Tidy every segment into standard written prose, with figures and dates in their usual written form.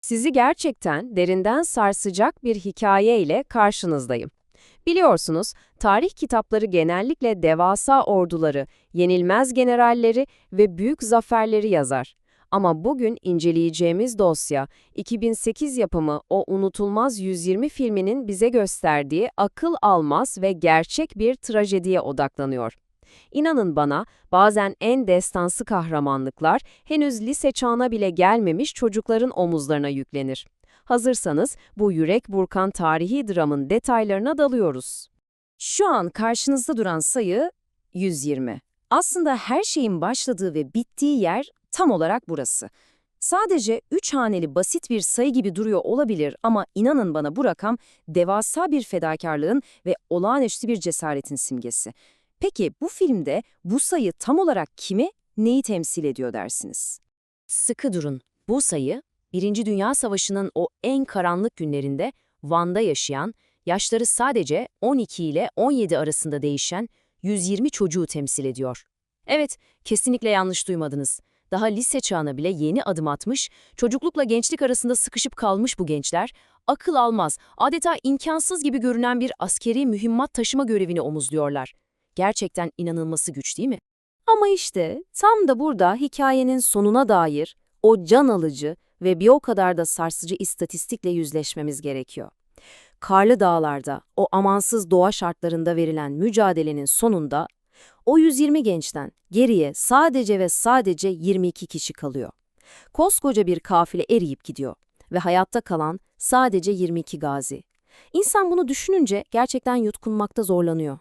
Sizi gerçekten derinden sarsacak bir hikaye ile karşınızdayım. Biliyorsunuz, tarih kitapları genellikle devasa orduları, yenilmez generalleri ve büyük zaferleri yazar. Ama bugün inceleyeceğimiz dosya, 2008 yapımı o unutulmaz 120 filminin bize gösterdiği akıl almaz ve gerçek bir trajediye odaklanıyor. İnanın bana, bazen en destansı kahramanlıklar henüz lise çağına bile gelmemiş çocukların omuzlarına yüklenir. Hazırsanız bu yürek burkan tarihi dramın detaylarına dalıyoruz. Şu an karşınızda duran sayı 120. Aslında her şeyin başladığı ve bittiği yer tam olarak burası. Sadece 3 haneli basit bir sayı gibi duruyor olabilir ama inanın bana bu rakam devasa bir fedakarlığın ve olağanüstü bir cesaretin simgesi. Peki bu filmde bu sayı tam olarak kimi, neyi temsil ediyor dersiniz? Sıkı durun. Bu sayı, Birinci Dünya Savaşı'nın o en karanlık günlerinde Van'da yaşayan, yaşları sadece 12 ile 17 arasında değişen 120 çocuğu temsil ediyor. Evet, kesinlikle yanlış duymadınız. Daha lise çağına bile yeni adım atmış, çocuklukla gençlik arasında sıkışıp kalmış bu gençler, akıl almaz, adeta imkansız gibi görünen bir askeri mühimmat taşıma görevini omuzluyorlar. Gerçekten inanılması güç değil mi? Ama işte tam da burada hikayenin sonuna dair o can alıcı ve bir o kadar da sarsıcı istatistikle yüzleşmemiz gerekiyor. Karlı dağlarda, o amansız doğa şartlarında verilen mücadelenin sonunda o 120 gençten geriye sadece ve sadece 22 kişi kalıyor. Koskoca bir kafile eriyip gidiyor ve hayatta kalan sadece 22 gazi. İnsan bunu düşününce gerçekten yutkunmakta zorlanıyor.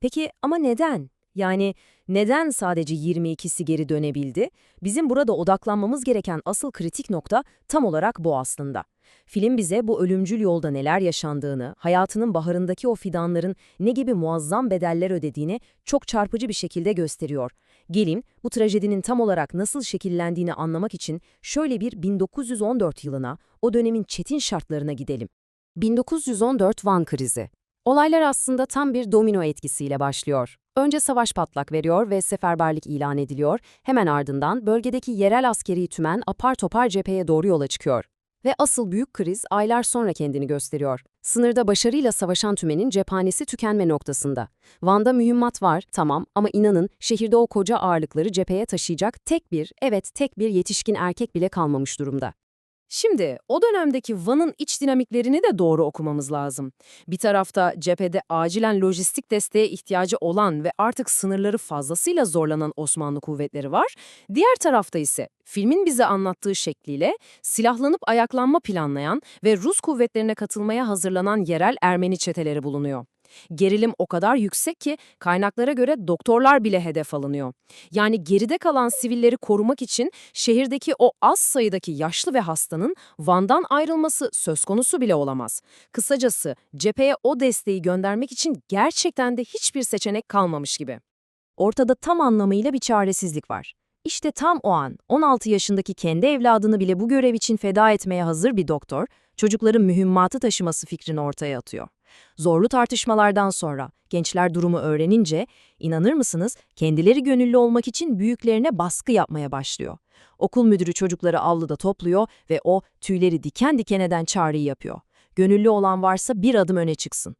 Peki ama neden? Yani neden sadece 22'si geri dönebildi? Bizim burada odaklanmamız gereken asıl kritik nokta tam olarak bu aslında. Film bize bu ölümcül yolda neler yaşandığını, hayatının baharındaki o fidanların ne gibi muazzam bedeller ödediğini çok çarpıcı bir şekilde gösteriyor. Gelin bu trajedinin tam olarak nasıl şekillendiğini anlamak için şöyle bir 1914 yılına, o dönemin çetin şartlarına gidelim. 1914 Van krizi. Olaylar aslında tam bir domino etkisiyle başlıyor. Önce savaş patlak veriyor ve seferberlik ilan ediliyor, hemen ardından bölgedeki yerel askeri tümen apar topar cepheye doğru yola çıkıyor. Ve asıl büyük kriz aylar sonra kendini gösteriyor. Sınırda başarıyla savaşan tümenin cephanesi tükenme noktasında. Van'da mühimmat var, tamam, ama inanın şehirde o koca ağırlıkları cepheye taşıyacak tek bir yetişkin erkek bile kalmamış durumda. Şimdi o dönemdeki Van'ın iç dinamiklerini de doğru okumamız lazım. Bir tarafta cephede acilen lojistik desteğe ihtiyacı olan ve artık sınırları fazlasıyla zorlanan Osmanlı kuvvetleri var. Diğer tarafta ise filmin bize anlattığı şekliyle silahlanıp ayaklanma planlayan ve Rus kuvvetlerine katılmaya hazırlanan yerel Ermeni çeteleri bulunuyor. Gerilim o kadar yüksek ki kaynaklara göre doktorlar bile hedef alınıyor. Yani geride kalan sivilleri korumak için şehirdeki o az sayıdaki yaşlı ve hastanın Van'dan ayrılması söz konusu bile olamaz. Kısacası cepheye o desteği göndermek için gerçekten de hiçbir seçenek kalmamış gibi. Ortada tam anlamıyla bir çaresizlik var. İşte tam o an 16 yaşındaki kendi evladını bile bu görev için feda etmeye hazır bir doktor, çocukların mühimmatı taşıması fikrini ortaya atıyor. Zorlu tartışmalardan sonra gençler durumu öğrenince, inanır mısınız, kendileri gönüllü olmak için büyüklerine baskı yapmaya başlıyor. Okul müdürü çocukları avluda topluyor ve o tüyleri diken diken eden çağrıyı yapıyor. Gönüllü olan varsa bir adım öne çıksın.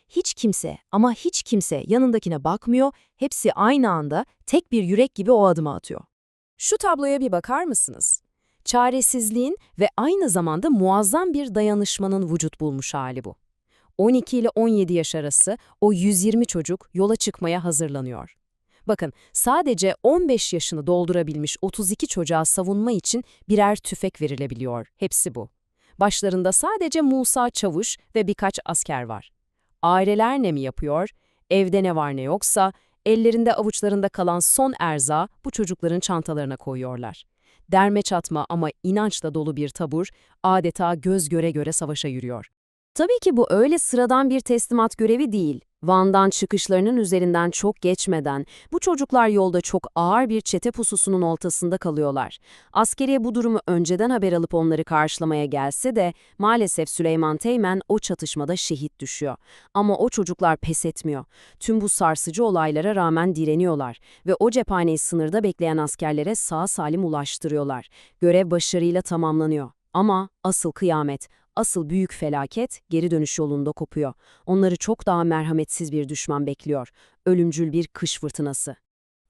Hiç kimse ama hiç kimse yanındakine bakmıyor, hepsi aynı anda tek bir yürek gibi o adımı atıyor. Şu tabloya bir bakar mısınız? Çaresizliğin ve aynı zamanda muazzam bir dayanışmanın vücut bulmuş hali bu. 12 ile 17 yaş arası o 120 çocuk yola çıkmaya hazırlanıyor. Bakın, sadece 15 yaşını doldurabilmiş 32 çocuğa savunma için birer tüfek verilebiliyor. Hepsi bu. Başlarında sadece Musa Çavuş ve birkaç asker var. Aileler ne mi yapıyor? Evde ne var ne yoksa, ellerinde avuçlarında kalan son erzağı bu çocukların çantalarına koyuyorlar. Derme çatma ama inançla dolu bir tabur, adeta göz göre göre savaşa yürüyor. Tabii ki bu öyle sıradan bir teslimat görevi değil. Van'dan çıkışlarının üzerinden çok geçmeden bu çocuklar yolda çok ağır bir çete pususunun ortasında kalıyorlar. Askeriye bu durumu önceden haber alıp onları karşılamaya gelse de maalesef Süleyman Teğmen o çatışmada şehit düşüyor. Ama o çocuklar pes etmiyor. Tüm bu sarsıcı olaylara rağmen direniyorlar ve o cephaneyi sınırda bekleyen askerlere sağ salim ulaştırıyorlar. Görev başarıyla tamamlanıyor. Ama asıl kıyamet, asıl büyük felaket geri dönüş yolunda kopuyor. Onları çok daha merhametsiz bir düşman bekliyor. Ölümcül bir kış fırtınası.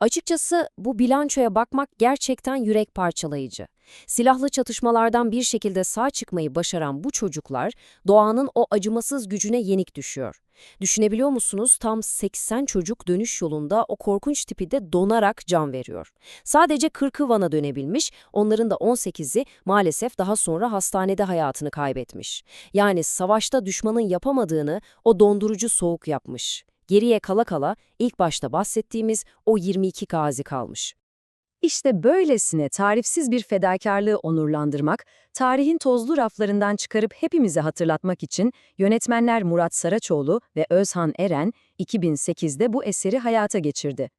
Açıkçası bu bilançoya bakmak gerçekten yürek parçalayıcı. Silahlı çatışmalardan bir şekilde sağ çıkmayı başaran bu çocuklar doğanın o acımasız gücüne yenik düşüyor. Düşünebiliyor musunuz? Tam 80 çocuk dönüş yolunda o korkunç tipi de donarak can veriyor. Sadece 40'ı Van'a dönebilmiş, onların da 18'i maalesef daha sonra hastanede hayatını kaybetmiş. Yani savaşta düşmanın yapamadığını o dondurucu soğuk yapmış. Geriye kala kala ilk başta bahsettiğimiz o 22 gazi kalmış. İşte böylesine tarifsiz bir fedakarlığı onurlandırmak, tarihin tozlu raflarından çıkarıp hepimize hatırlatmak için yönetmenler Murat Saraçoğlu ve Özhan Eren 2008'de bu eseri hayata geçirdi.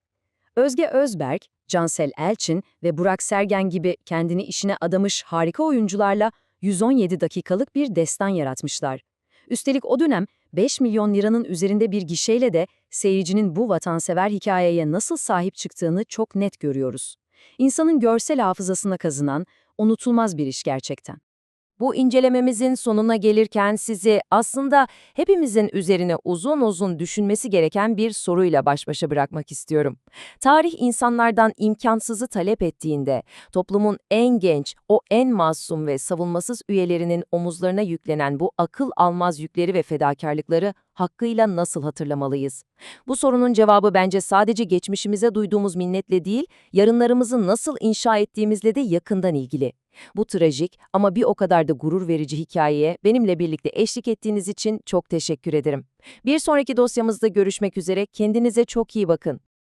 Özge Özberk, Cansel Elçin ve Burak Sergen gibi kendini işine adamış harika oyuncularla 117 dakikalık bir destan yaratmışlar. Üstelik o dönem 5 milyon liranın üzerinde bir gişeyle de seyircinin bu vatansever hikayeye nasıl sahip çıktığını çok net görüyoruz. İnsanın görsel hafızasına kazınan, unutulmaz bir iş gerçekten. Bu incelememizin sonuna gelirken sizi aslında hepimizin üzerine uzun uzun düşünmesi gereken bir soruyla baş başa bırakmak istiyorum. Tarih insanlardan imkansızı talep ettiğinde toplumun en genç, o en masum ve savunmasız üyelerinin omuzlarına yüklenen bu akıl almaz yükleri ve fedakarlıkları hakkıyla nasıl hatırlamalıyız? Bu sorunun cevabı bence sadece geçmişimize duyduğumuz minnetle değil, yarınlarımızı nasıl inşa ettiğimizle de yakından ilgili. Bu trajik ama bir o kadar da gurur verici hikayeye benimle birlikte eşlik ettiğiniz için çok teşekkür ederim. Bir sonraki dosyamızda görüşmek üzere, kendinize çok iyi bakın.